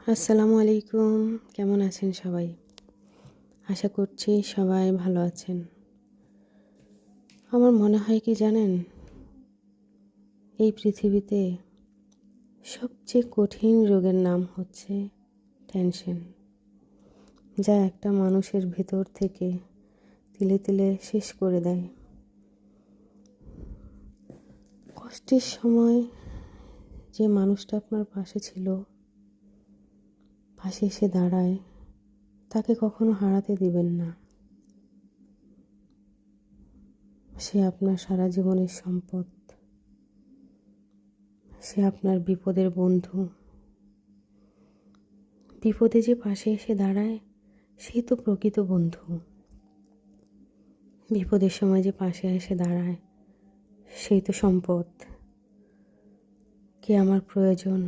আসসালামু আলাইকুম। কেমন আছেন সবাই? আশা করছি সবাই ভালো আছেন। আমার মনে হয় কি জানেন? এই পৃথিবীতে সবচেয়ে কঠিন রোগের নাম হচ্ছে টেনশন, যা একটা মানুষের ভেতর থেকে তিলে তিলে শেষ করে দেয়। কষ্টের সময় যে মানুষটা আপনার পাশে ছিল, পাশে এসে দাঁড়ায়, তাকে কখনো হারাতে দিবেন না। সে আপনার সারা জীবনের সম্পদ। সে আপনার বিপদের বন্ধু। বিপদে যে পাশে এসে দাঁড়ায়, সেই তো প্রকৃত বন্ধু। বিপদের সময় যে পাশে এসে দাঁড়ায়, সেই তো সম্পদ। কে আমার প্রয়োজন,